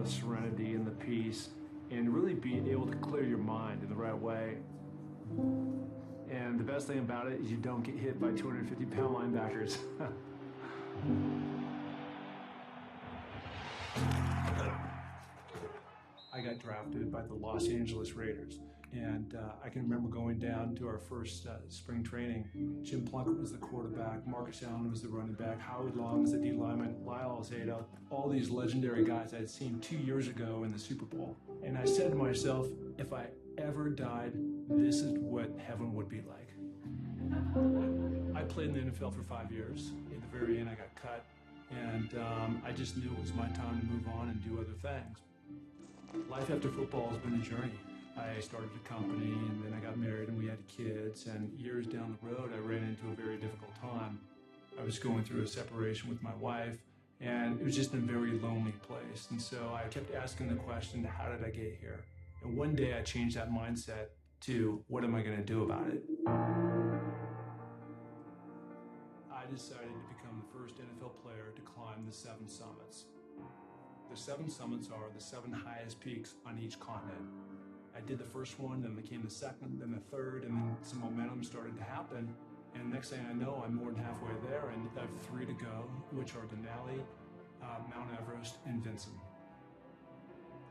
the serenity and the peace and really being able to clear your mind in the right way. And the best thing about it is you don't get hit by 250-pound linebackers. I got drafted by the Los Angeles Raiders. And I can remember going down to our first spring training. Jim Plunkett was the quarterback, Marcus Allen was the running back, Howard Long was the D lineman, Lyle Alzado, all these legendary guys I had seen 2 years ago in the Super Bowl. And I said to myself, if I ever died, this is what heaven would be like. I played in the NFL for 5 years. At the very end, I got cut. And I just knew it was my time to move on and do other things. Life after football has been a journey. I started a company and then I got married and we had kids, and years down the road I ran into a very difficult time. I was going through a separation with my wife and it was just a very lonely place. And so I kept asking the question, how did I get here? And one day I changed that mindset to, what am I going to do about it? I decided to become the first NFL player to climb the 7 summits. The 7 summits are the 7 highest peaks on each continent. I did the first one, then became the second, then the third, and then some momentum started to happen. And next thing I know, I'm more than halfway there, and I have 3 to go, which are Denali, Mount Everest, and Vinson.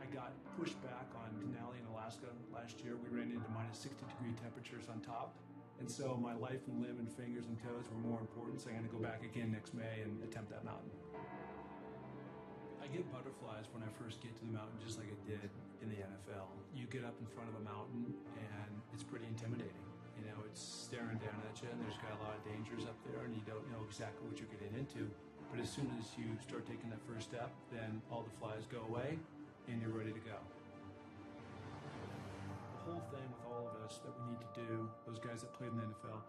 I got pushed back on Denali in Alaska last year. We ran into minus 60-degree temperatures on top. And so my life and limb and fingers and toes were more important, so I'm going to go back again next May and attempt that mountain. I get butterflies when I first get to the mountain, just like I did in the NFL. You get up in front of a mountain and it's pretty intimidating. You know, it's staring down at you and there's got a lot of dangers up there and you don't know exactly what you're getting into. But as soon as you start taking that first step, then all the flies go away and you're ready to go. The whole thing with all of us that we need to do, those guys that played in the NFL,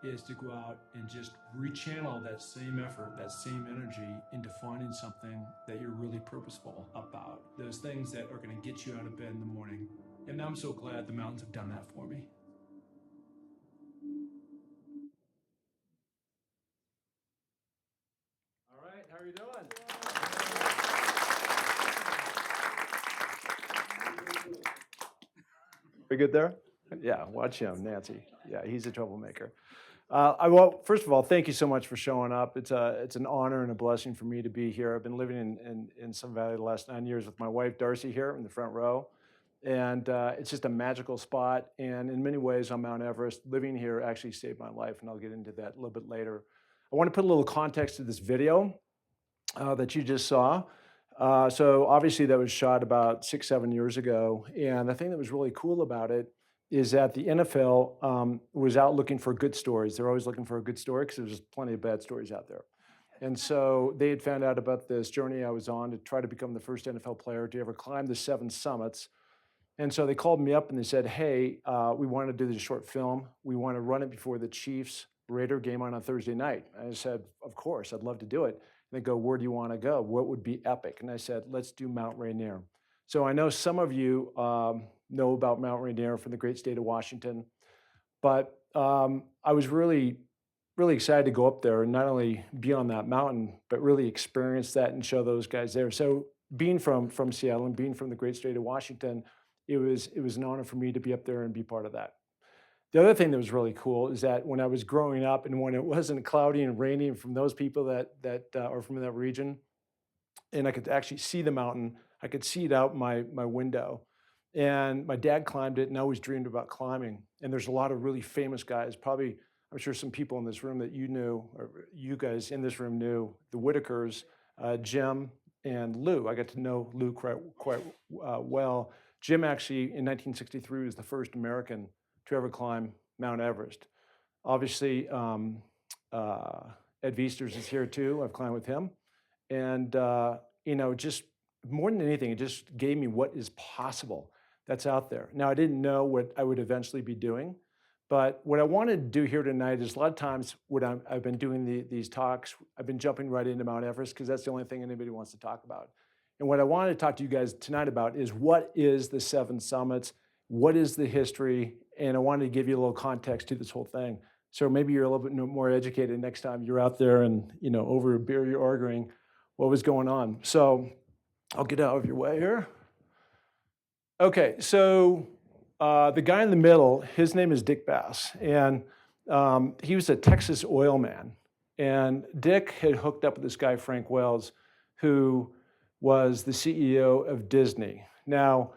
is to go out and just rechannel that same effort, that same energy into finding something that you're really purposeful about. Those things that are going to get you out of bed in the morning. And I'm so glad the mountains have done that for me. All right, how are you doing? We good there? Yeah, watch him, Nancy. Yeah, he's a troublemaker. Well, first of all, thank you so much for showing up. It's an honor and a blessing for me to be here. I've been living in Sun Valley the last 9 years with my wife, Darcy, here in the front row. And it's just a magical spot. And in many ways on Mount Everest, living here actually saved my life. And I'll get into that a little bit later. I want to put a little context to this video that you just saw. So obviously that was shot about 6-7 years ago. And the thing that was really cool about it is that the NFL was out looking for good stories. They're always looking for a good story because there's plenty of bad stories out there. And so they had found out about this journey I was on to try to become the first NFL player to ever climb the 7 summits. And so they called me up and they said, hey, we want to do this short film. We want to run it before the Chiefs Raider game on Thursday night. And I said, of course, I'd love to do it. And they go, where do you want to go? What would be epic? And I said, let's do Mount Rainier. So I know some of you know about Mount Rainier from the great state of Washington, but I was really excited to go up there and not only be on that mountain, but really experience that and show those guys there. So being from Seattle and being from the great state of Washington, it was an honor for me to be up there and be part of that. The other thing that was really cool is that when I was growing up and when it wasn't cloudy and rainy from those people that are from that region, and I could actually see the mountain, I could see it out my window. And my dad climbed it and I always dreamed about climbing. And there's a lot of really famous guys, probably, I'm sure some people in this room that you knew, or you guys in this room knew, the Whitakers, Jim and Lou. I got to know Lou quite well. Jim actually in 1963 was the first American to ever climb Mount Everest. Obviously, Ed Viesters is here too. I've climbed with him. And, just more than anything, it just gave me what is possible that's out there. Now, I didn't know what I would eventually be doing, but what I wanted to do here tonight is a lot of times when I've been doing these talks, I've been jumping right into Mount Everest because that's the only thing anybody wants to talk about. And what I wanted to talk to you guys tonight about is what is the 7 summits? What is the history? And I wanted to give you a little context to this whole thing. So maybe you're a little bit more educated next time you're out there and, over a beer you're arguing what was going on. So I'll get out of your way here. Okay, so the guy in the middle, his name is Dick Bass, and he was a Texas oil man. And Dick had hooked up with this guy, Frank Wells, who was the CEO of Disney. Now,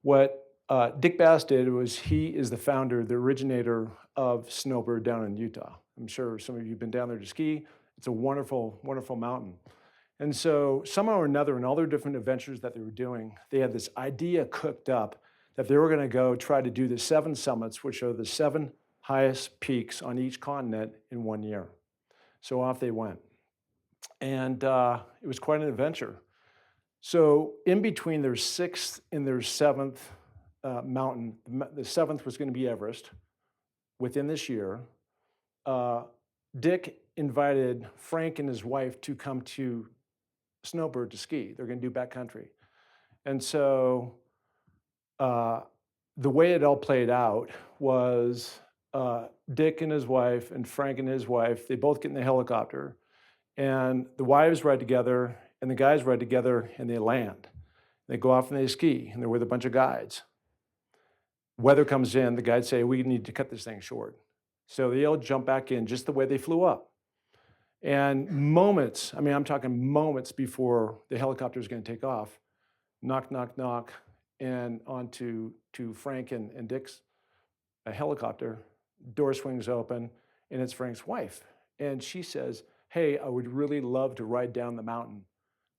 what Dick Bass did was he is the founder, the originator of snowbird down in Utah. I'm sure some of you have been down there to ski. It's a wonderful, wonderful mountain. And so somehow or another, in all their different adventures that they were doing, they had this idea cooked up that they were going to go try to do the 7 summits, which are the 7 highest peaks on each continent in 1 year. So off they went. And it was quite an adventure. So in between their 6th and their 7th mountain, the 7th was going to be Everest within this year. Dick invited Frank and his wife to come to Snowbird to ski. They're going to do backcountry. And so the way it all played out was Dick and his wife and Frank and his wife, they both get in the helicopter, and the wives ride together and the guys ride together, and they land. They go off and they ski, and they're with a bunch of guides. Weather comes in, the guides say, we need to cut this thing short. So they all jump back in just the way they flew up. And moments, I mean, I'm talking moments before the helicopter is going to take off, knock, knock, knock, and onto Frank and Dick's helicopter. Door swings open, and it's Frank's wife. And she says, hey, I would really love to ride down the mountain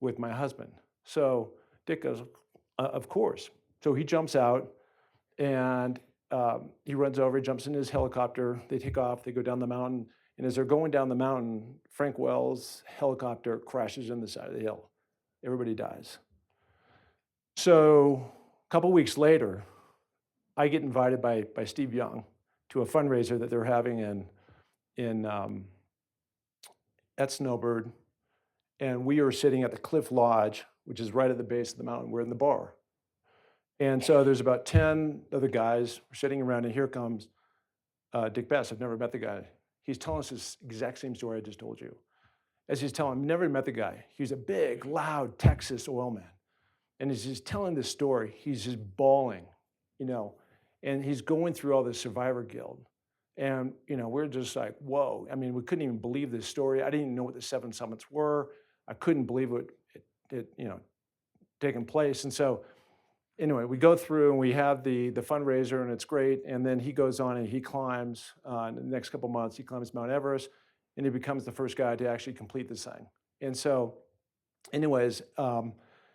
with my husband. So Dick goes, of course. So he jumps out, and he runs over, he jumps in his helicopter. They take off, they go down the mountain. And as they're going down the mountain, Frank Wells' helicopter crashes in the side of the hill. Everybody dies. So a couple weeks later, I get invited by Steve Young to a fundraiser that they're having at Snowbird. And we are sitting at the Cliff Lodge, which is right at the base of the mountain. We're in the bar. And so there's about 10 other guys sitting around, and here comes Dick Bass. I've never met the guy. He's telling us this exact same story I just told you. As he's telling, I've never met the guy. He's a big, loud Texas oil man. And as he's telling this story, he's just bawling, and he's going through all this survivor guild. And, we're just like, whoa. I mean, we couldn't even believe this story. I didn't even know what the 7 summits were. I couldn't believe it taken place. And so anyway, we go through and we have the fundraiser, and it's great. And then he goes on and he climbs, in the next couple months, he climbs Mount Everest, and he becomes the first guy to actually complete this thing. And so anyways,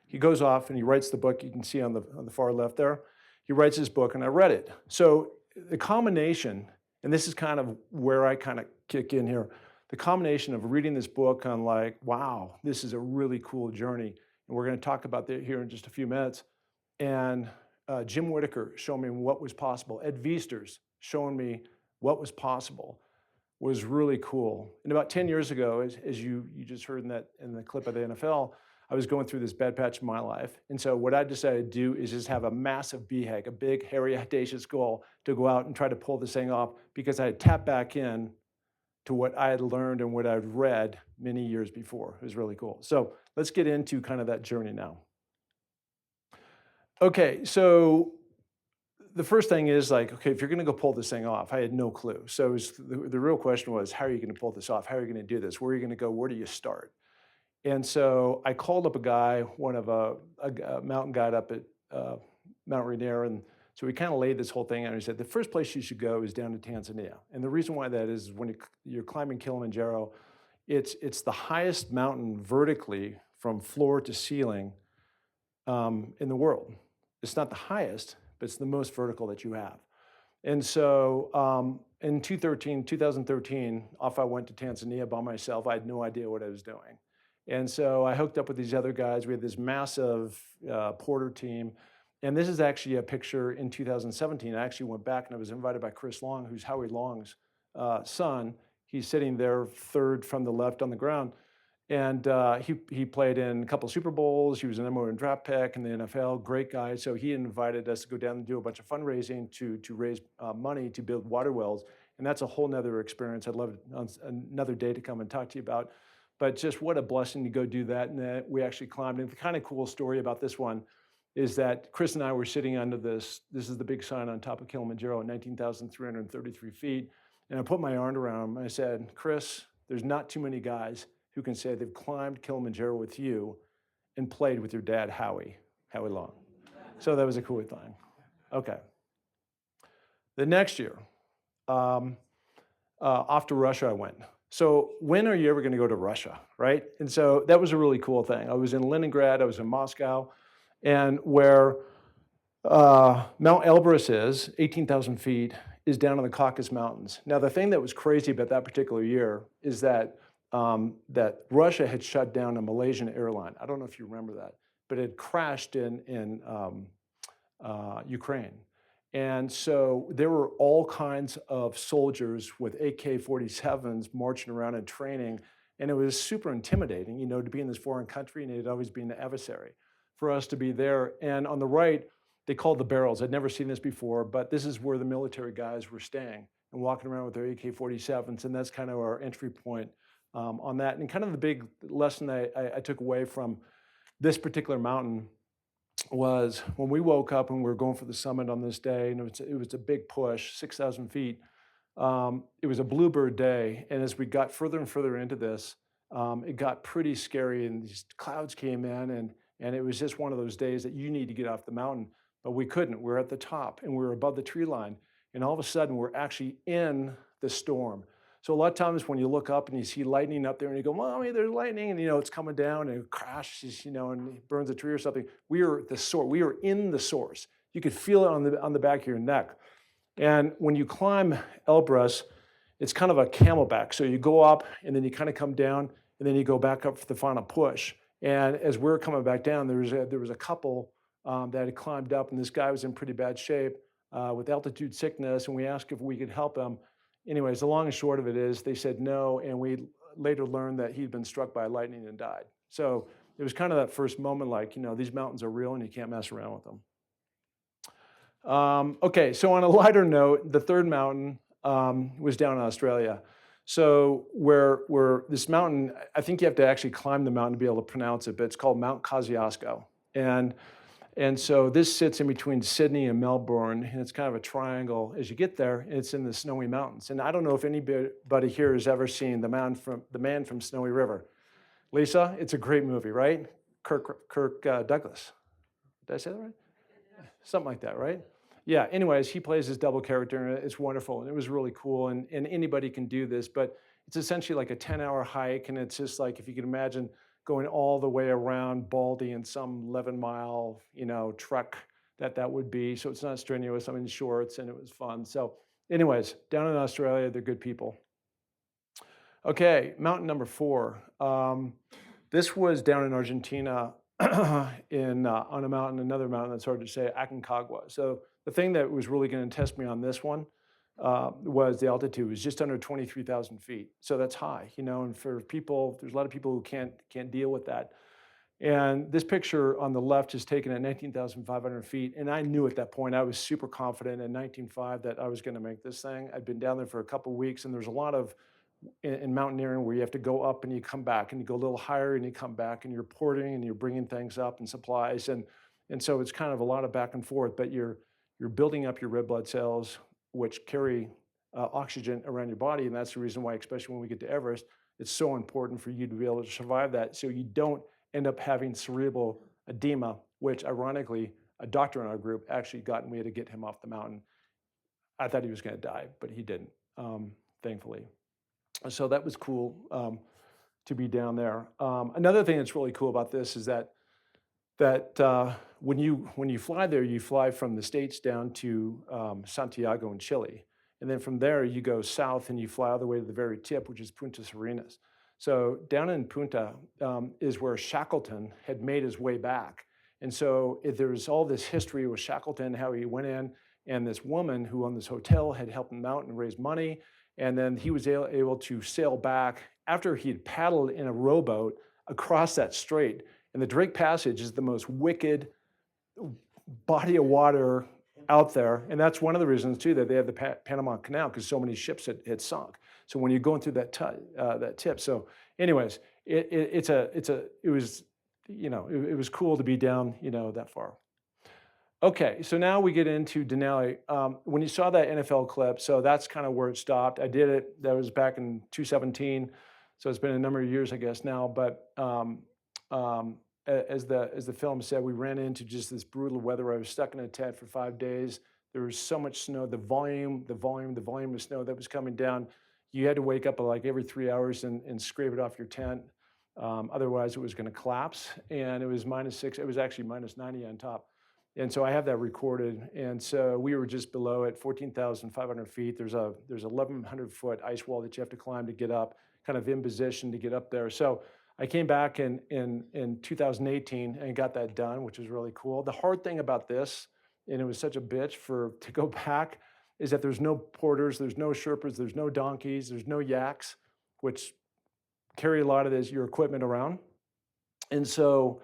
he goes off and he writes the book. You can see on the far left there. He writes his book, and I read it. So the combination, and this is kind of where I kind of kick in here, the combination of reading this book on like, wow, this is a really cool journey. And we're going to talk about that here in just a few minutes. And Jim Whitaker showing me what was possible. Ed Viesters showing me what was possible was really cool. And about 10 years ago, as you just heard in the clip of the NFL, I was going through this bad patch in my life. And so what I decided to do is just have a massive BHAG, a big, hairy, audacious goal to go out and try to pull this thing off, because I had tapped back in to what I had learned and what I'd read many years before. It was really cool. So let's get into kind of that journey now. Okay, so the first thing is like, okay, if you're gonna go pull this thing off, I had no clue. So the real question was, how are you gonna pull this off? How are you gonna do this? Where are you gonna go? Where do you start? And so I called up a guy, one of a mountain guide up at Mount Rainier, and so we kind of laid this whole thing out. He said, the first place you should go is down to Tanzania. And the reason why that is when you're climbing Kilimanjaro, it's the highest mountain vertically from floor to ceiling in the world. It's not the highest, but it's the most vertical that you have. And so in 2013, off I went to Tanzania by myself. I had no idea what I was doing. And so I hooked up with these other guys. We had this massive porter team. And this is actually a picture in 2017. I actually went back and I was invited by Chris Long, who's Howie Long's son. He's sitting there third from the left on the ground. And he played in a couple of Super Bowls. He was an #1 draft pick in the NFL, great guy. So he invited us to go down and do a bunch of fundraising to raise money to build water wells. And that's a whole nother experience. I'd love another day to come and talk to you about. but just what a blessing to go do that. And we actually climbed. And the kind of cool story about this one is that Chris and I were sitting under this is the big sign on top of Kilimanjaro at 19,333 feet. And I put my arm around him and I said, Chris, there's not too many guys who can say they've climbed Kilimanjaro with you and played with your dad, Howie Long. So that was a cool thing. Okay. The next year, off to Russia I went. So when are you ever going to go to Russia, right? And so that was a really cool thing. I was in Leningrad, I was in Moscow, and where Mount Elbrus is, 18,000 feet, is down in the Caucasus Mountains. Now, the thing that was crazy about that particular year is that that Russia had shut down a Malaysian airline. I don't know if you remember that, but it had crashed in Ukraine. And so there were all kinds of soldiers with AK-47s marching around and training, and it was super intimidating, you know, to be in this foreign country, and it had always been the adversary for us to be there. And on the right, they called the barrels. I'd never seen this before, but this is where the military guys were staying and walking around with their AK-47s, and that's kind of our entry point on that. And kind of the big lesson I took away from this particular mountain was when we woke up and we were going for the summit on this day, and it was a big push, 6,000 feet. It was a bluebird day, and as we got further and further into this, it got pretty scary, and these clouds came in, and it was just one of those days that you need to get off the mountain, but we couldn't. We were at the top, and we were above the tree line, and all of a sudden, we're actually in the storm. So a lot of times when you look up and you see lightning up there and you go, Mommy, there's lightning, and you know it's coming down and it crashes, you know, and it burns a tree or something. We were the source. We were in the source. You could feel it on the back of your neck. And when you climb Elbrus, it's kind of a camelback. So you go up and then you kind of come down and then you go back up for the final push. And as we're coming back down, there was a couple that had climbed up, and this guy was in pretty bad shape with altitude sickness, and we asked if we could help him. Anyways, the long and short of it is they said no, and we later learned that he'd been struck by lightning and died. So it was kind of that first moment like, you know, these mountains are real and you can't mess around with them. Okay, so on a lighter note, the third mountain was down in Australia. So where this mountain, I think you have to actually climb the mountain to be able to pronounce it, but it's called Mount Kosciuszko. And so this sits in between Sydney and Melbourne, and it's kind of a triangle. As you get there, it's in the Snowy Mountains. And I don't know if anybody here has ever seen The Man from Snowy River. Lisa, it's a great movie, right? Kirk Douglas. Did I say that right? Something like that, right? Yeah, anyways, he plays this double character, and it's wonderful, and it was really cool, and anybody can do this, but it's essentially like a 10-hour hike, and it's just like, if you can imagine going all the way around Baldy in some 11-mile, you know, trek that would be. So it's not strenuous. I'm in shorts, and it was fun. So anyways, down in Australia, they're good people. Okay, mountain number 4. This was down in Argentina on a mountain, another mountain that's hard to say, Aconcagua. So the thing that was really going to test me on this one was the altitude. It was just under 23,000 feet. So that's high, you know, and for people, there's a lot of people who can't deal with that. And this picture on the left is taken at 19,500 feet. And I knew at that point, I was super confident in 19.5 that I was going to make this thing. I'd been down there for a couple of weeks, and there's a lot of in mountaineering where you have to go up and you come back, and you go a little higher and you come back, and you're porting and you're bringing things up and supplies. And so it's kind of a lot of back and forth, but you're building up your red blood cells, which carry oxygen around your body. And that's the reason why, especially when we get to Everest, it's so important for you to be able to survive that, so you don't end up having cerebral edema, which ironically, a doctor in our group actually got, and we had to get him off the mountain. I thought he was going to die, but he didn't, thankfully. So that was cool to be down there. Another thing that's really cool about this is that when you fly there, you fly from the States down to Santiago in Chile. And then from there, you go south and you fly all the way to the very tip, which is Punta Serenas. So down in Punta is where Shackleton had made his way back. And so there's all this history with Shackleton, how he went in, and this woman who owned this hotel had helped him out and raise money. And then he was able to sail back after he had paddled in a rowboat across that strait. And the Drake Passage is the most wicked body of water out there. And that's one of the reasons, too, that they have the Panama Canal, because so many ships had sunk. So when you're going through that tip. So anyways, it was, it was cool to be down, that far. Okay, so now we get into Denali. When you saw that NFL clip, so that's kind of where it stopped. I did it. That was back in 2017, so it's been a number of years, I guess now. But as the film said, we ran into just this brutal weather. I was stuck in a tent for 5 days. There was so much snow. The volume of snow that was coming down. You had to wake up like every 3 hours and scrape it off your tent. Otherwise, it was going to collapse. And it was -6. It was actually -90 on top. And so I have that recorded. And so we were just below at 14,500 feet. There's 1,100-foot ice wall that you have to climb to get up, kind of in position to get up there. So I came back in 2018 and got that done, which was really cool. The hard thing about this, and it was such a bitch to go back, is that there's no porters, there's no Sherpas, there's no donkeys, there's no yaks, which carry a lot of your equipment around. And so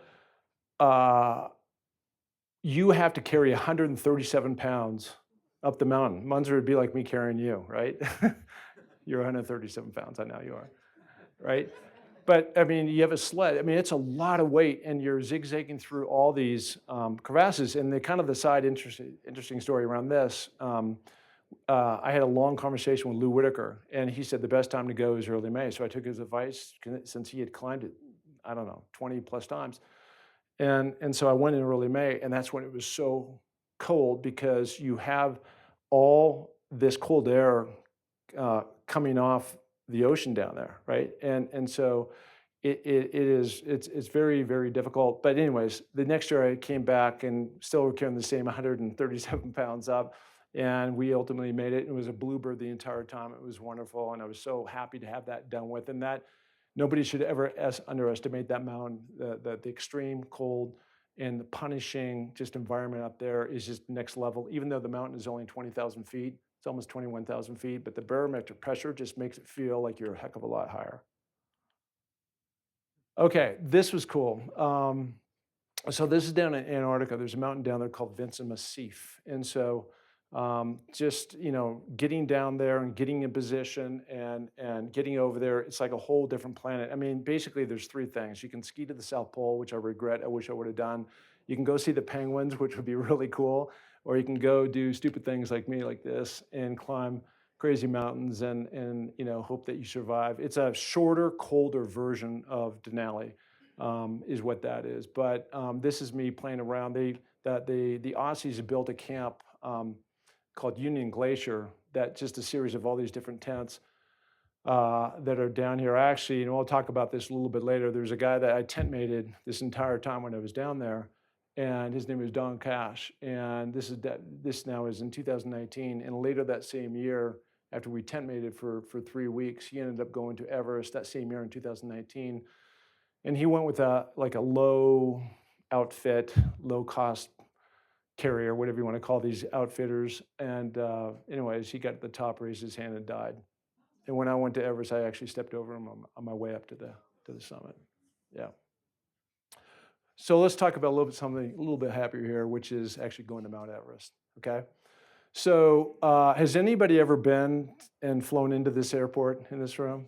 you have to carry 137 pounds up the mountain. Munzer would be like me carrying you, right? You're 137 pounds, I know you are, right? But I mean, you have a sled. I mean, it's a lot of weight, and you're zigzagging through all these crevasses. And the side interesting story around this, I had a long conversation with Lou Whitaker, and he said the best time to go is early May. So I took his advice since he had climbed it, I don't know, 20 plus times. And so I went in early May, and that's when it was so cold because you have all this cold air coming off the ocean down there, right? And so it's very, very difficult. But anyways, the next year I came back and still were carrying the same 137 pounds up, and we ultimately made it. It was a bluebird the entire time. It was wonderful, and I was so happy to have that done with. And that nobody should ever underestimate that mountain. The extreme cold and the punishing just environment up there is just next level. Even though the mountain is only 20,000 feet, it's almost 21,000 feet, but the barometric pressure just makes it feel like you're a heck of a lot higher. Okay, this was cool. So this is down in Antarctica. There's a mountain down there called Vinson Massif. And so just, getting down there and getting in position and getting over there, it's like a whole different planet. I mean, basically there's 3 things. You can ski to the South Pole, which I regret. I wish I would have done. You can go see the penguins, which would be really cool. Or you can go do stupid things like me, like this, and climb crazy mountains and hope that you survive. It's a shorter, colder version of Denali, is what that is. But this is me playing around. The Aussies have built a camp called Union Glacier, that just a series of all these different tents that are down here. Actually, and we'll talk about this a little bit later. There's a guy that I tent mated this entire time when I was down there, and his name is Don Cash. And this now is in 2019. And later that same year, after we tent mated for 3 weeks, he ended up going to Everest that same year in 2019. And he went with a low outfit, low cost carrier, whatever you want to call these outfitters. And anyways, he got to the top, raised his hand, and died. And when I went to Everest, I actually stepped over him on my way up to the summit. Yeah. So let's talk about something a little bit happier here, which is actually going to Mount Everest. Okay. So has anybody ever been and flown into this airport in this room?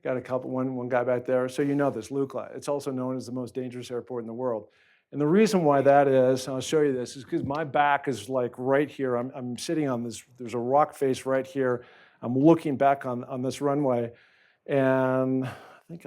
Got a couple, one guy back there. So you know this, Lukla. It's also known as the most dangerous airport in the world. And the reason why that is, and I'll show you this, is because my back is like right here. I'm sitting on this, there's a rock face right here. I'm looking back on this runway, and I think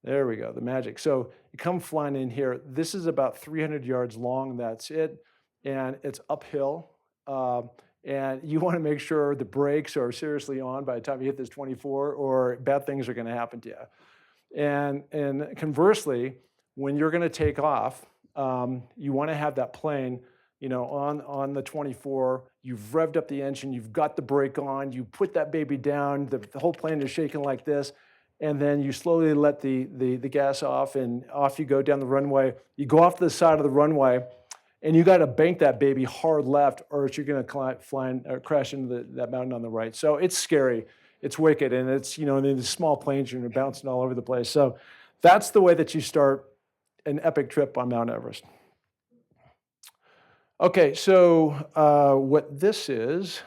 there we go, the magic. So you come flying in here. This is about 300 yards long, that's it. And it's uphill. And you want to make sure the brakes are seriously on by the time you hit this 24, or bad things are going to happen to you. And conversely, when you're going to take off, you want to have that plane, on the 24. You've revved up the engine, you've got the brake on, you put that baby down, the whole plane is shaking like this, and then you slowly let the gas off, and off you go down the runway. You go off to the side of the runway, and you got to bank that baby hard left, or you're going to crash into that mountain on the right. So it's scary, it's wicked, and it's, in these small planes, you're bouncing all over the place. So that's the way that you start an epic trip on Mount Everest. Okay, so what this is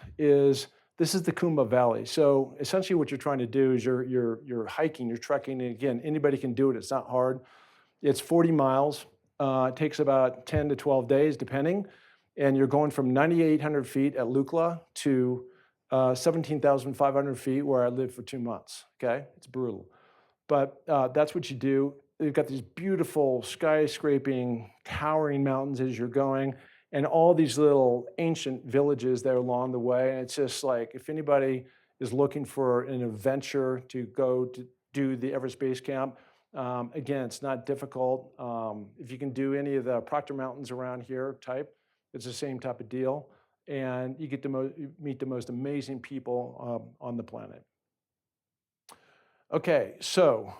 This is the Khumbu Valley. So essentially what you're trying to do is you're hiking, you're trekking, and again, anybody can do it, it's not hard. It's 40 miles, it takes about 10 to 12 days depending, and you're going from 9,800 feet at Lukla to 17,500 feet where I lived for 2 months, okay? It's brutal. But that's what you do. You've got these beautiful skyscraping, towering mountains as you're going, and all these little ancient villages there along the way. And it's just like, if anybody is looking for an adventure to go to do the Everest Base Camp, again, it's not difficult. If you can do any of the Proctor Mountains around here type, it's the same type of deal. And you get to meet the most amazing people on the planet. Okay, so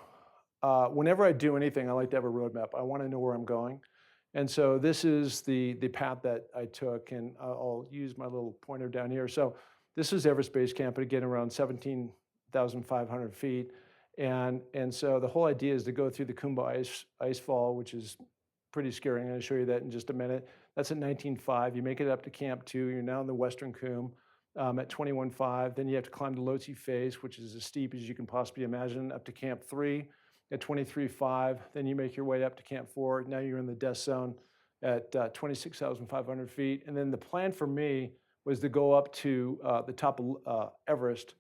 whenever I do anything, I like to have a roadmap. I want to know where I'm going. And so this is the path that I took, and I'll use my little pointer down here. So this is Everest Base Camp, but again, around 17,500 feet. And so the whole idea is to go through the Khumbu Icefall, which is pretty scary. I'm going to show you that in just a minute. That's at 19.5. You make it up to Camp 2. You're now in the Western Cwm at 21.5. Then you have to climb the Lhotse face, which is as steep as you can possibly imagine, up to Camp 3 at 23.5. Then you make your way up to Camp 4. Now you're in the death zone at 26,500 feet. And then the plan for me was to go up to the top of Everest,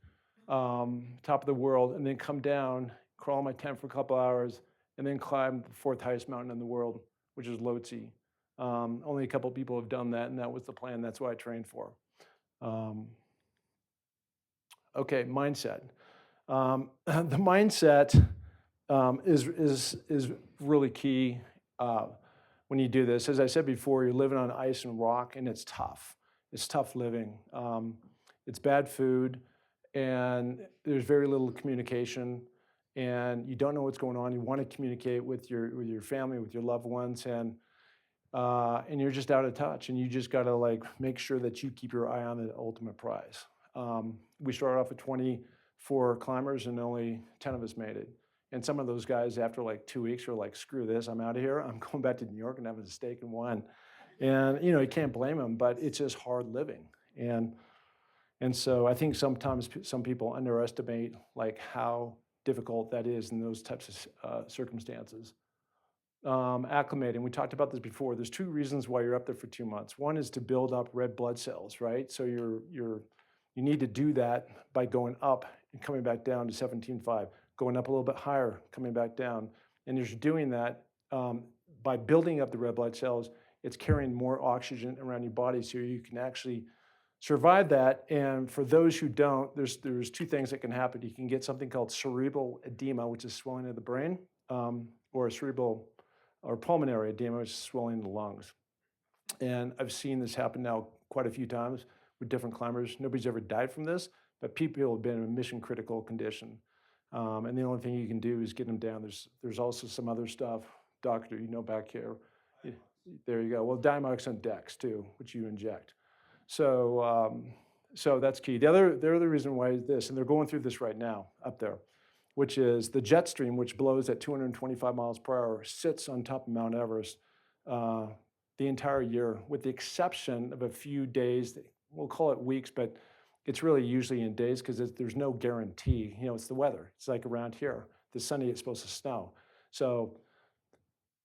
top of the world, and then come down, crawl in my tent for a couple hours, and then climb the 4th highest mountain in the world, which is Lhotse. Only a couple people have done that, and that was the plan. That's what I trained for. Okay, mindset. The mindset is really key when you do this. As I said before, you're living on ice and rock, and it's tough. It's tough living. It's bad food, and there's very little communication, and you don't know what's going on. You want to communicate with your family, with your loved ones, and you're just out of touch, and you just got to like make sure that you keep your eye on the ultimate prize. We started off with 24 climbers, and only 10 of us made it. And some of those guys, after like 2 weeks, were like, "Screw this! I'm out of here. I'm going back to New York and having a steak and wine." And you can't blame them, but it's just hard living. And so I think sometimes some people underestimate like how difficult that is in those types of circumstances. Acclimating, we talked about this before. There's 2 reasons why you're up there for 2 months. One is to build up red blood cells, right? So you need to do that by going up and coming back down to 17.5, going up a little bit higher, coming back down. And as you're doing that, by building up the red blood cells, it's carrying more oxygen around your body, so you can actually survive that. And for those who don't, there's 2 things that can happen. You can get something called cerebral edema, which is swelling of the brain, or cerebral or pulmonary edema, which is swelling in the lungs. And I've seen this happen now quite a few times with different climbers. Nobody's ever died from this, but people have been in a mission critical condition. And the only thing you can do is get them down. There's also some other stuff, doctor, back here. There you go. Well, Diamoxin Dex too, which you inject. So that's key. The other reason why is this, and they're going through this right now up there, which is the jet stream, which blows at 225 miles per hour, sits on top of Mount Everest the entire year, with the exception of a few days. We'll call it weeks, but it's really usually in days because there's no guarantee. It's the weather. It's like around here. This Sunday it's supposed to snow. So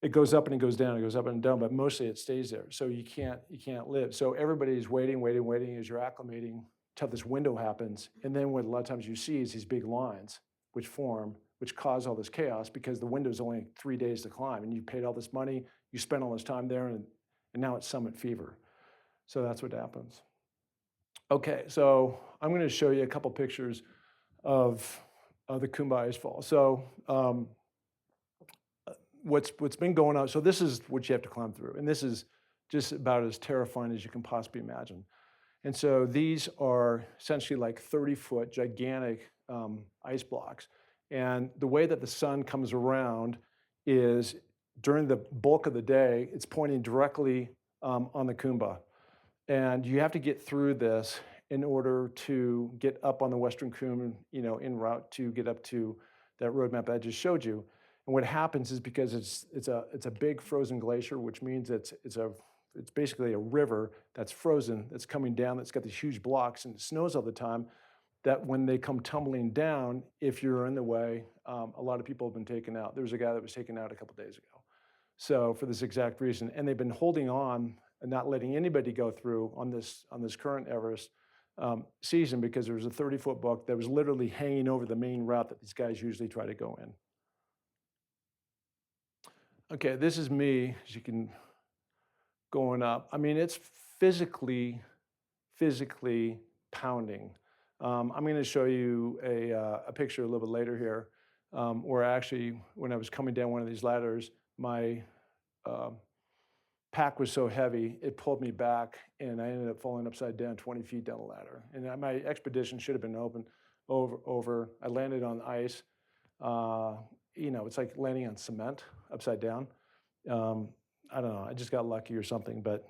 it goes up and it goes down, it goes up and down, but mostly it stays there. So you can't live. So everybody's waiting as you're acclimating till this window happens. And then what a lot of times you see is these big lines which form, which cause all this chaos because the window is only 3 days to climb, and you paid all this money, you spent all this time there, and now it's summit fever. So that's what happens. Okay, so I'm going to show you a couple pictures of the Khumbu Icefall. So what's been going on, so this is what you have to climb through, and this is just about as terrifying as you can possibly imagine. And so these are essentially like 30-foot gigantic ice blocks. And the way that the sun comes around is during the bulk of the day, it's pointing directly on the Khumbu. And you have to get through this in order to get up on the Western Cwm, en route to get up to that roadmap that I just showed you. And what happens is because it's a big frozen glacier, which means it's a it's basically a river that's frozen, that's coming down, that's got these huge blocks, and it snows all the time, that when they come tumbling down, if you're in the way, a lot of people have been taken out. There was a guy that was taken out a couple days ago. So for this exact reason, and they've been holding on and not letting anybody go through on this current Everest season, because there was a 30-foot book that was literally hanging over the main route that these guys usually try to go in. Okay, this is me, as you can, going up. I mean, it's physically pounding. I'm going to show you a picture a little bit later here, where actually, when I was coming down one of these ladders, my pack was so heavy, it pulled me back, and I ended up falling upside down 20 feet down the ladder. And my expedition should have been over. I landed on ice. It's like landing on cement upside down. I don't know, I just got lucky or something, but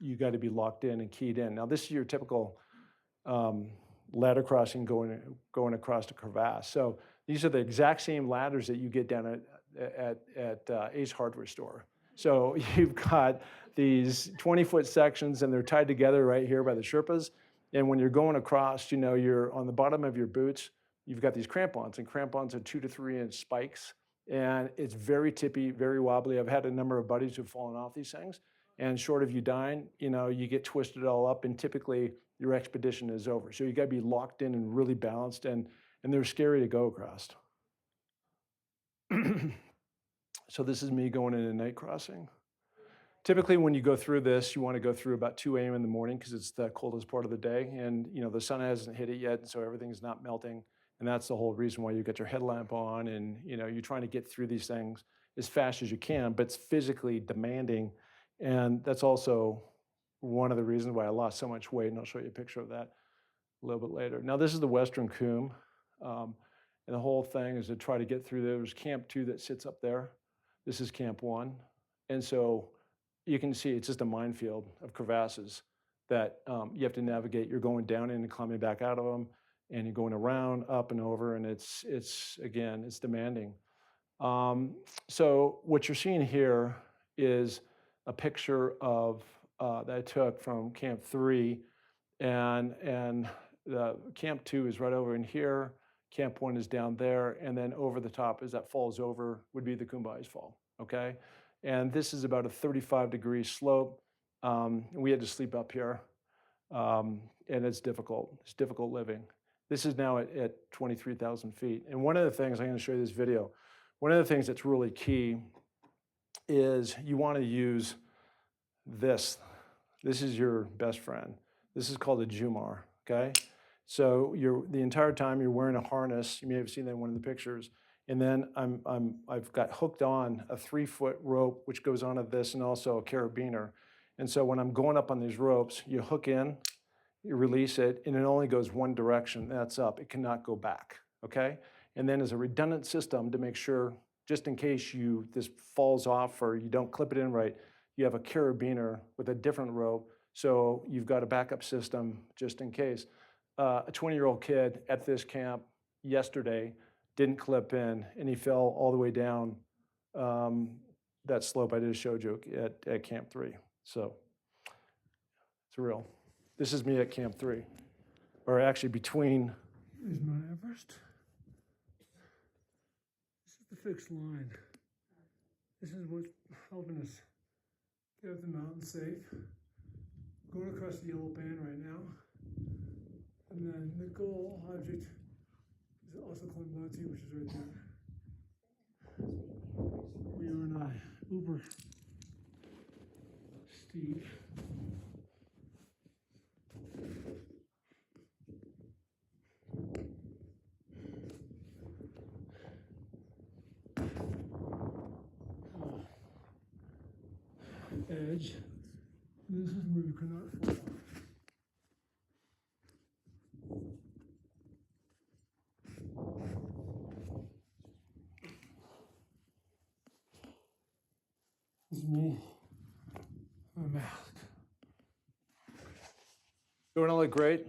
you got to be locked in and keyed in. Now, this is your typical ladder crossing going across a crevasse. So these are the exact same ladders that you get down at Ace Hardware Store. So you've got these 20-foot sections, and they're tied together right here by the Sherpas. And when you're going across, you're on the bottom of your boots, you've got these crampons, and crampons are 2 to 3 inch spikes. And it's very tippy, very wobbly. I've had a number of buddies who've fallen off these things. And short of you dying, you get twisted all up, and typically your expedition is over. So you got to be locked in and really balanced, and they're scary to go across. So this is me going in a night crossing. Typically, when you go through this, you want to go through about 2 a.m. in the morning, because it's the coldest part of the day, and the sun hasn't hit it yet, and so everything's not melting. And that's the whole reason why you get your headlamp on, and you're trying to get through these things as fast as you can, but it's physically demanding. And that's also one of the reasons why I lost so much weight, and I'll show you a picture of that a little bit later. Now, this is the Western Cwm, and the whole thing is to try to get through there. There's Camp 2 that sits up there. This is Camp 1. And so you can see it's just a minefield of crevasses that you have to navigate. You're going down in and climbing back out of them, and you're going around, up and over, and it's demanding. So what you're seeing here is a picture of that I took from Camp 3, and Camp 2 is right over in here. Camp 1 is down there, and then over the top, as that falls over, would be the Khumbu Icefall, okay? And this is about a 35-degree slope. We had to sleep up here, and it's difficult. It's difficult living. This is now at 23,000 feet. And one of the things, I'm going to show you this video, one of the things that's really key is you want to use this. This is your best friend. This is called a Jumar, okay? So the entire time you're wearing a harness. You may have seen that in one of the pictures. And then I've got hooked on a 3-foot rope, which goes onto this, and also a carabiner. And so when I'm going up on these ropes, you hook in, you release it, and it only goes one direction. That's up. It cannot go back, okay? And then as a redundant system to make sure, just in case this falls off or you don't clip it in right, you have a carabiner with a different rope. So you've got a backup system just in case. A 20-year-old kid at this camp yesterday didn't clip in, and he fell all the way down that slope I just showed you at Camp 3. So it's real. This is me at Camp 3, or actually between. There's Mount Everest. This is the fixed line. This is what's helping us get up the mountain safe. Going across the yellow band right now. And then the goal object is also Lhotse, which is right there. We are on a uber steep. Edge. This is where you cannot fall off. This is me. My mask. Don't I look great?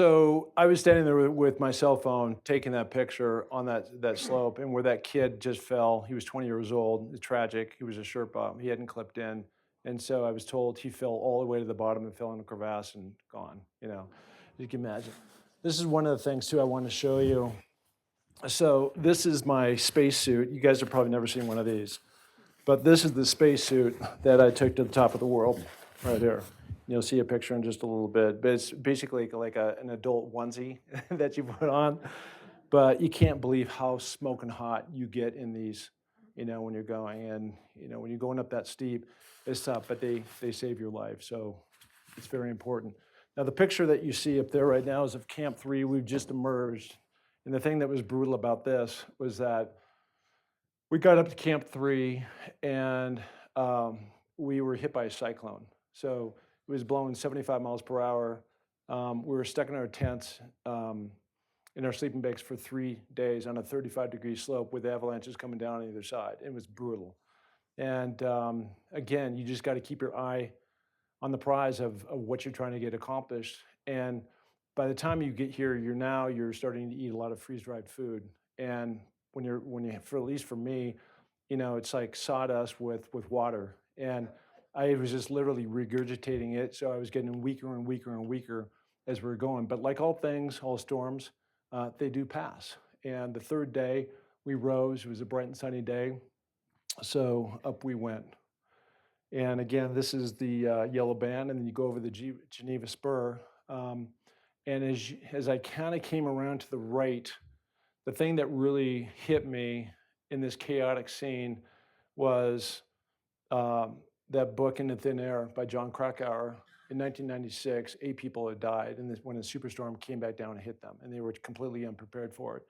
So I was standing there with my cell phone, taking that picture on that slope, and where that kid just fell. He was 20 years old. It's tragic. He was a Sherpa. He hadn't clipped in, and so I was told he fell all the way to the bottom and fell in a crevasse and gone. You can imagine. This is one of the things too I want to show you. So this is my spacesuit. You guys have probably never seen one of these, but this is the spacesuit that I took to the top of the world, right here. You'll see a picture in just a little bit, but it's basically like an adult onesie that you put on. But you can't believe how smoking hot you get in these, when you're going. And, when you're going up that steep, it's tough, but they save your life. So it's very important. Now, the picture that you see up there right now is of Camp 3. We've just emerged. And the thing that was brutal about this was that we got up to Camp 3 and we were hit by a cyclone. So it was blowing 75 miles per hour. We were stuck in our tents in our sleeping bags for 3 days on a 35-degree slope with avalanches coming down on either side. It was brutal. And again, you just got to keep your eye on the prize of what you're trying to get accomplished. And by the time you get here, you're starting to eat a lot of freeze-dried food. And when you, for at least for me, it's like sawdust with water. And I was just literally regurgitating it. So I was getting weaker and weaker and weaker as we were going. But like all things, all storms, they do pass. And the third day we rose, it was a bright and sunny day. So up we went. And again, this is the yellow band, and then you go over the Geneva Spur. And as I kind of came around to the right, the thing that really hit me in this chaotic scene was that book In the Thin Air by John Krakauer. In 1996, 8 people had died when a superstorm came back down and hit them, and they were completely unprepared for it.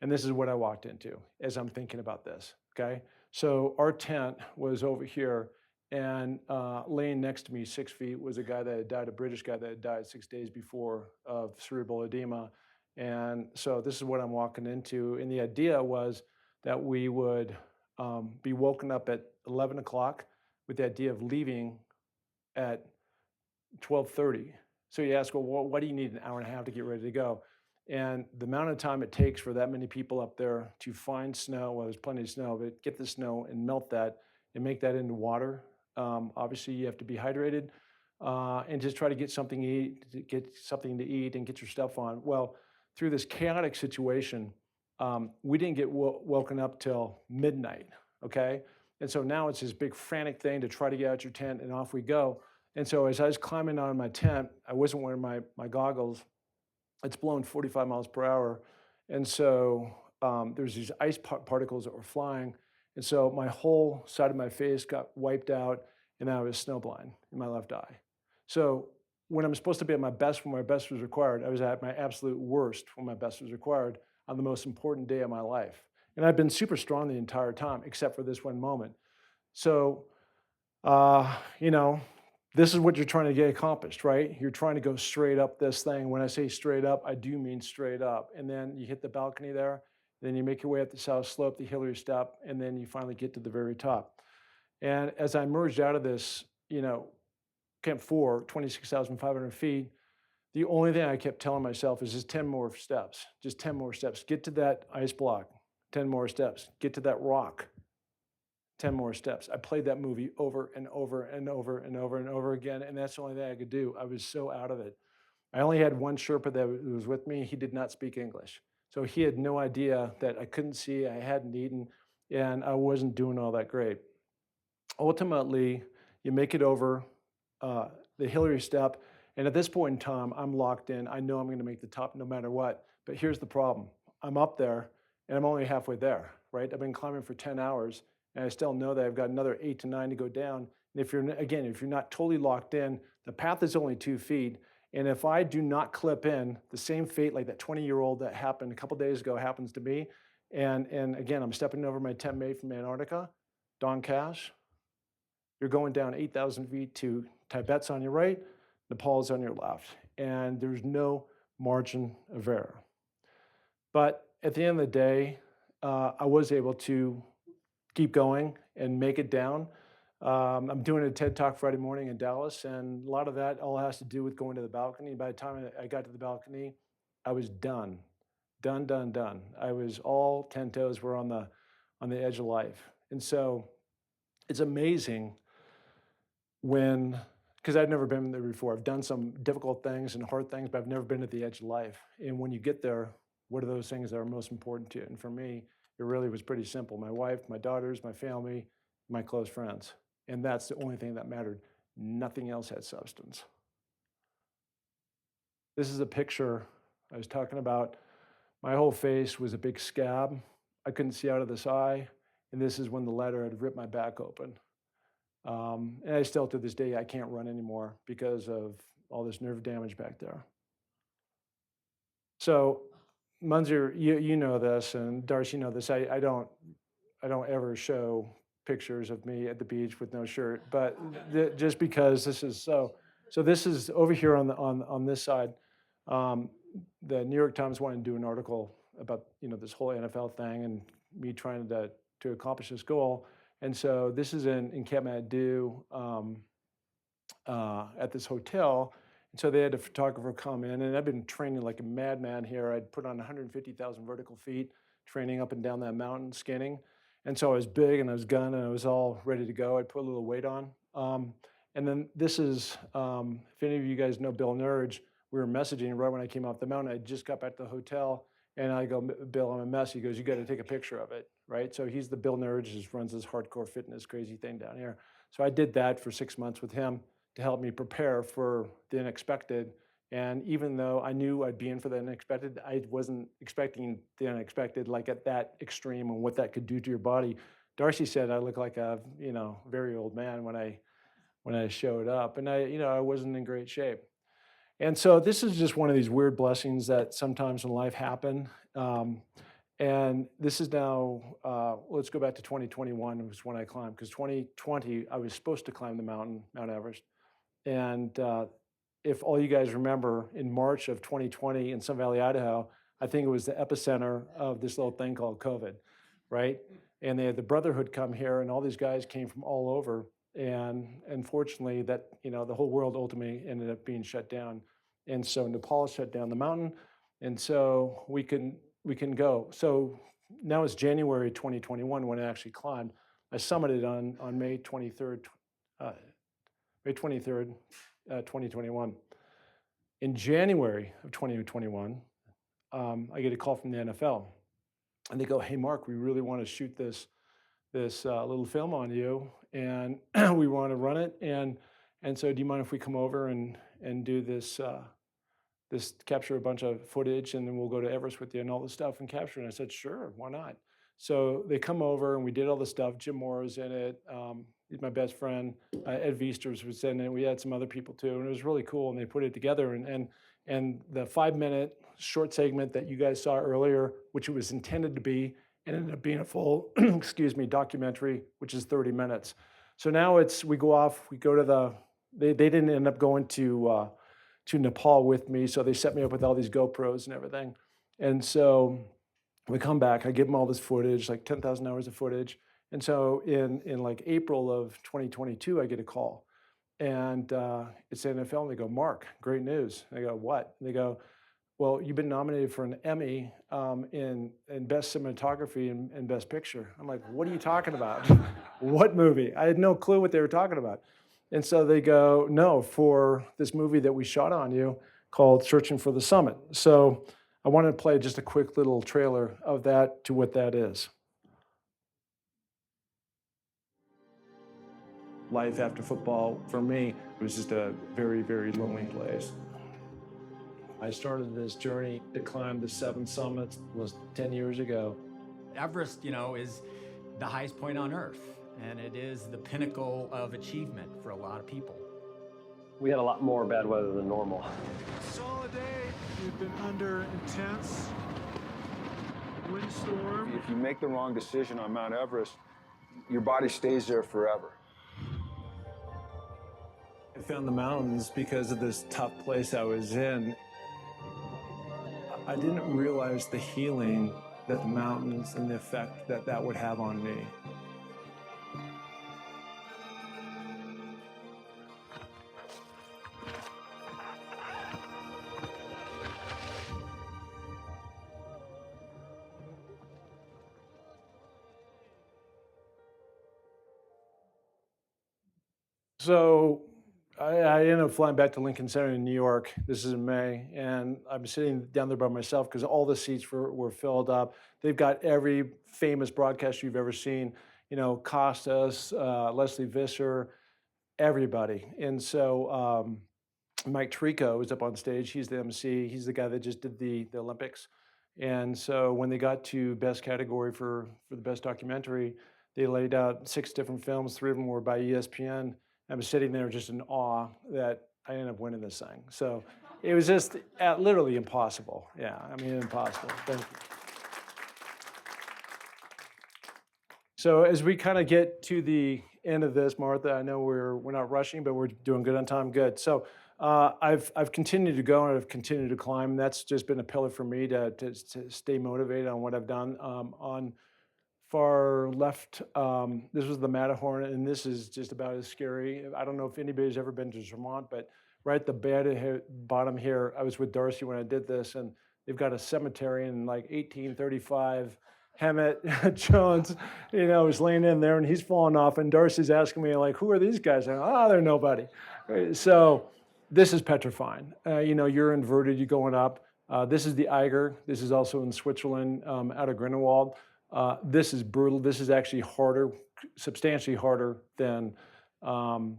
And this is what I walked into as I'm thinking about this, okay? So our tent was over here, and laying next to me, 6 feet, was a guy that had died, a British guy that had died 6 days before of cerebral edema. And so this is what I'm walking into. And the idea was that we would be woken up at 11 o'clock with the idea of leaving at 12:30. So you ask, well, what do you need an hour and a half to get ready to go? And the amount of time it takes for that many people up there to find snow, well, there's plenty of snow, but get the snow and melt that and make that into water. Obviously, you have to be hydrated and just try to get something to eat, and get your stuff on. Well, through this chaotic situation, we didn't get woken up till midnight, okay? And so now it's this big frantic thing to try to get out your tent, and off we go. And so as I was climbing out of my tent, I wasn't wearing my goggles. It's blowing 45 miles per hour. And so there's these ice particles that were flying. And so my whole side of my face got wiped out, and I was snowblind in my left eye. So when I'm supposed to be at my best when my best was required, I was at my absolute worst when my best was required on the most important day of my life. And I've been super strong the entire time, except for this one moment. So, this is what you're trying to get accomplished, right? You're trying to go straight up this thing. When I say straight up, I do mean straight up. And then you hit the balcony there, then you make your way up the south slope, the Hillary step, and then you finally get to the very top. And as I emerged out of this, Camp 4, 26,500 feet, the only thing I kept telling myself is just 10 more steps, just 10 more steps. Get to that ice block, 10 more steps. Get to that rock, 10 more steps. I played that movie over and over and over and over and over again, and that's the only thing I could do. I was so out of it. I only had one Sherpa that was with me. He did not speak English. So he had no idea that I couldn't see, I hadn't eaten, and I wasn't doing all that great. Ultimately, you make it over the Hillary step, and at this point in time, I'm locked in. I know I'm going to make the top no matter what, but here's the problem. I'm up there, and I'm only halfway there, right? I've been climbing for 10 hours, and I still know that I've got another 8 to 9 to go down. And if you're not totally locked in, the path is only 2 feet, and if I do not clip in, the same fate like that 20-year-old that happened a couple days ago happens to me. And again, I'm stepping over my tent mate from Antarctica, Don Cash. You're going down 8,000 feet to Tibet's on your right, Nepal's on your left, and there's no margin of error. But at the end of the day, I was able to keep going and make it down. I'm doing a TED Talk Friday morning in Dallas, and a lot of that all has to do with going to the balcony. By the time I got to the balcony, I was done. Done. I was all 10 toes were on the edge of life. And so it's amazing when, because I've never been there before. I've done some difficult things and hard things, but I've never been at the edge of life. And when you get there, what are those things that are most important to you? And for me, it really was pretty simple. My wife, my daughters, my family, my close friends. And that's the only thing that mattered. Nothing else had substance. This is a picture I was talking about. My whole face was a big scab. I couldn't see out of this eye. And this is when the ladder had ripped my back open. And I still, to this day, I can't run anymore because of all this nerve damage back there. So, Munzer, you know this, and Darcy, you know this. I don't ever show pictures of me at the beach with no shirt, but just because this is so. So this is over here on this side. The New York Times wanted to do an article about this whole NFL thing and me trying to accomplish this goal. And so this is in Kathmandu at this hotel. And so they had a photographer come in, and I've been training like a madman here. I'd put on 150,000 vertical feet, training up and down that mountain, skinning. And so I was big and I was gun and I was all ready to go. I'd put a little weight on. And then this is, if any of you guys know Bill Nurge, we were messaging right when I came off the mountain. I just got back to the hotel and I go, Bill, I'm a mess. He goes, you got to take a picture of it, right? So he's the Bill Nurge, just runs this hardcore fitness crazy thing down here. So I did that for 6 months with him to help me prepare for the unexpected. And even though I knew I'd be in for the unexpected, I wasn't expecting the unexpected, like at that extreme and what that could do to your body. Darcy said I look like a very old man when I showed up, and I wasn't in great shape. And so this is just one of these weird blessings that sometimes in life happen. And this is now, let's go back to 2021 was when I climbed, because 2020, I was supposed to climb the mountain, Mount Everest. And if all you guys remember, in March of 2020 in Sun Valley, Idaho, I think it was the epicenter of this little thing called COVID, right? And they had the Brotherhood come here, and all these guys came from all over. And unfortunately, that the whole world ultimately ended up being shut down. And so Nepal shut down the mountain, and so we can go. So now it's January 2021 when I actually climbed. I summited on May 23rd, 2021. In January of 2021, I get a call from the NFL, and they go, "Hey, Mark, we really want to shoot this little film on you, and we want to run it. And so, do you mind if we come over and do this capture a bunch of footage, and then we'll go to Everest with you and all this stuff and capture it?" And I said, "Sure, why not?" So they come over and we did all the stuff. Jim Morrow's in it. He's my best friend. Ed Viesters was in it. We had some other people too, and it was really cool. And they put it together. And the 5-minute short segment that you guys saw earlier, which it was intended to be, ended up being a full, documentary, which is 30 minutes. So now we go off. We go to they didn't end up going to Nepal with me, so they set me up with all these GoPros and everything. And so we come back, I give them all this footage, like 10,000 hours of footage. And so in like April of 2022, I get a call, and it's the NFL, and they go, "Mark, great news." And I go, "What?" And they go, "Well, you've been nominated for an Emmy in Best Cinematography and Best Picture." I'm like, "What are you talking about?" What movie? I had no clue what they were talking about. And so they go, "No, for this movie that we shot on you called Searching for the Summit." So I wanted to play just a quick little trailer of that to what that is. Life after football, for me, it was just a very, very lonely place. I started this journey to climb the 7 summits was 10 years ago. Everest, is the highest point on Earth, and it is the pinnacle of achievement for a lot of people. We had a lot more bad weather than normal. Solid day. We've been under intense windstorm. If you make the wrong decision on Mount Everest, your body stays there forever. I found the mountains because of this tough place I was in. I didn't realize the healing that the mountains and the effect that would have on me. So I ended up flying back to Lincoln Center in New York. This is in May, and I'm sitting down there by myself because all the seats were filled up. They've got every famous broadcaster you've ever seen, Costas, Leslie Visser, everybody. And so Mike Tirico is up on stage. He's the MC. He's the guy that just did the Olympics. And so when they got to best category for the best documentary, they laid out 6 different films. 3 of them were by ESPN. I was sitting there just in awe that I ended up winning this thing. So it was just literally impossible. Yeah, I mean, impossible. Thank you. So as we kind of get to the end of this, Martha, I know we're not rushing, but we're doing good on time. Good. So I've continued to go and I've continued to climb. That's just been a pillar for me to stay motivated on what I've done. On far left, this was the Matterhorn, and this is just about as scary. I don't know if anybody's ever been to Vermont, but right at the bottom here, I was with Darcy when I did this, and they've got a cemetery in like 1835. Hammett Jones, was laying in there and he's falling off, and Darcy's asking me like, "Who are these guys?" And they're nobody. Right? So this is petrifying. You're inverted, you're going up. This is the Eiger. This is also in Switzerland, out of Grindelwald. This is brutal. This is actually harder, substantially harder than the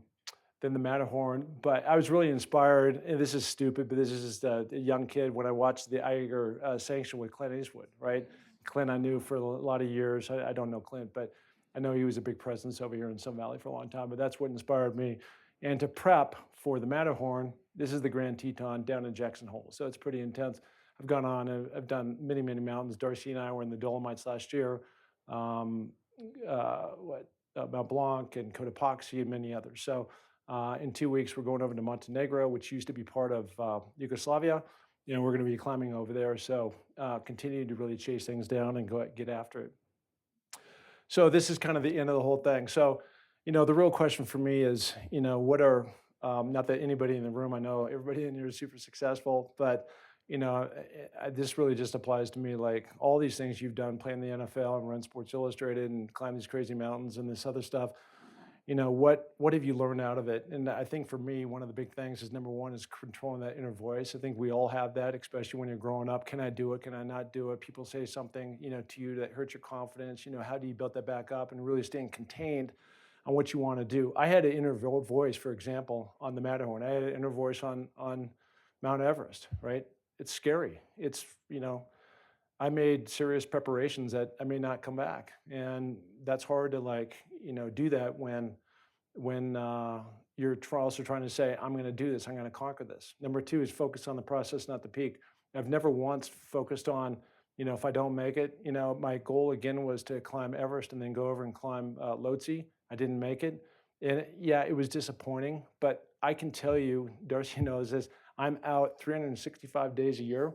Matterhorn. But I was really inspired, and this is stupid, but this is just a young kid when I watched the Eiger sanction with Clint Eastwood, right? Clint I knew for a lot of years. I don't know Clint, but I know he was a big presence over here in Sun Valley for a long time, but that's what inspired me. And to prep for the Matterhorn, this is the Grand Teton down in Jackson Hole. So it's pretty intense. I've gone on, I've done many, many mountains. Darcy and I were in the Dolomites last year, Mount Blanc and Cotopaxi and many others. So in 2 weeks, we're going over to Montenegro, which used to be part of Yugoslavia. We're going to be climbing over there. So continue to really chase things down and get after it. So this is kind of the end of the whole thing. So, the real question for me is, what are, not that anybody in the room, I know everybody in here is super successful, but, this really just applies to me, like all these things you've done, playing the NFL and run Sports Illustrated and climb these crazy mountains and this other stuff. What have you learned out of it? And I think for me, one of the big things is number one is controlling that inner voice. I think we all have that, especially when you're growing up. Can I do it? Can I not do it? People say something, to you that hurts your confidence. How do you build that back up and really staying contained on what you want to do? I had an inner voice, for example, on the Matterhorn. I had an inner voice on Mount Everest, right? It's scary. It's, I made serious preparations that I may not come back. And that's hard to do that when you're also trying to say, I'm going to do this, I'm going to conquer this. Number 2 is focus on the process, not the peak. I've never once focused on, if I don't make it, my goal again was to climb Everest and then go over and climb Lhotse. I didn't make it. And yeah, it was disappointing, but I can tell you, Darcy knows this, I'm out 365 days a year.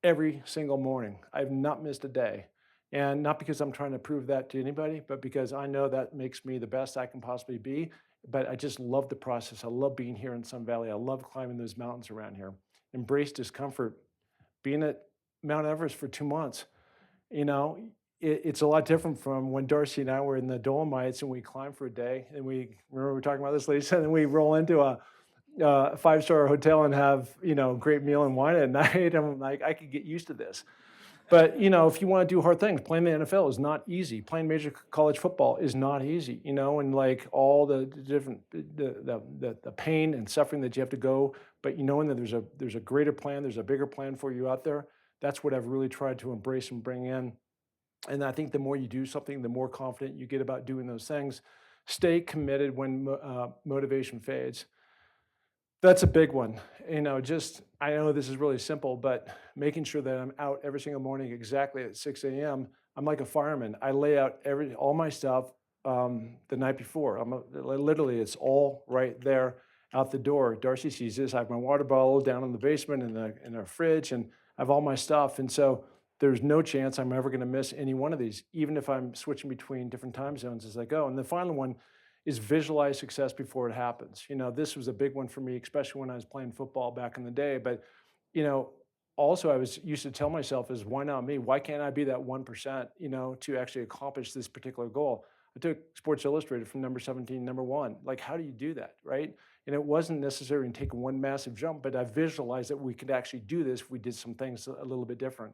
Every single morning. I've not missed a day. And not because I'm trying to prove that to anybody, but because I know that makes me the best I can possibly be. But I just love the process. I love being here in Sun Valley. I love climbing those mountains around here. Embrace discomfort. Being at Mount Everest for 2 months, it's a lot different from when Darcy and I were in the Dolomites and we climbed for a day. And we were talking about this, Lisa, and then we roll into a 5-star hotel and have, great meal and wine at night. I'm like, I could get used to this. But, if you want to do hard things, playing the NFL is not easy. Playing major college football is not easy, and like all the different, the pain and suffering that you have to go, but knowing that there's a greater plan, there's a bigger plan for you out there. That's what I've really tried to embrace and bring in. And I think the more you do something, the more confident you get about doing those things. Stay committed when motivation fades. That's a big one. I know this is really simple, but making sure that I'm out every single morning exactly at 6 a.m. I'm like a fireman. I lay out all my stuff the night before. Literally, it's all right there out the door. Darcy sees this. I have my water bottle down in the basement in our fridge, and I have all my stuff. And so there's no chance I'm ever going to miss any one of these, even if I'm switching between different time zones as I go. And the final one is visualize success before it happens. This was a big one for me, especially when I was playing football back in the day. But, also I used to tell myself is, why not me? Why can't I be that 1%, to actually accomplish this particular goal? I took Sports Illustrated from number 17 to number 1. Like, how do you do that, right? And it wasn't necessary in taking one massive jump, but I visualized that we could actually do this if we did some things a little bit different.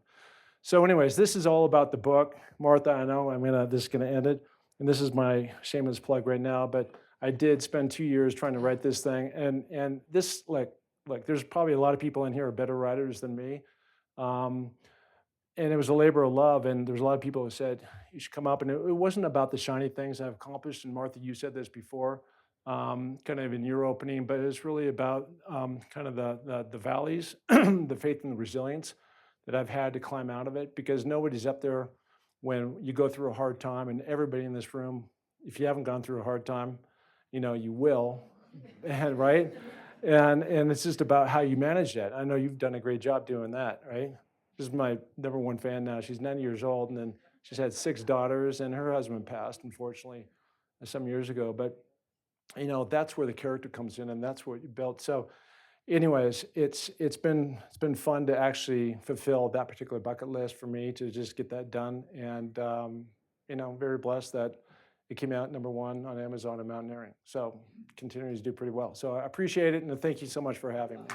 So anyways, this is all about the book. Martha, I know this is gonna end it. And this is my shameless plug right now, but I did spend 2 years trying to write this thing. And this, like, there's probably a lot of people in here who are better writers than me. And it was a labor of love. And there's a lot of people who said, you should come up. And it wasn't about the shiny things I've accomplished. And Martha, you said this before, kind of in your opening, but it's really about kind of the valleys, the faith and the resilience that I've had to climb out of it, because nobody's up there when you go through a hard time. And everybody in this room, if you haven't gone through a hard time, you will, right? And it's just about how you manage that. I know you've done a great job doing that, right? This is my number one fan now. She's 90 years old, and then she's had 6 daughters, and her husband passed, unfortunately, some years ago. But, that's where the character comes in, and that's what you built. So anyways, it's been fun to actually fulfill that particular bucket list for me to just get that done. And, very blessed that it came out number 1 on Amazon and Mountaineering. So continues to do pretty well. So I appreciate it, and thank you so much for having me.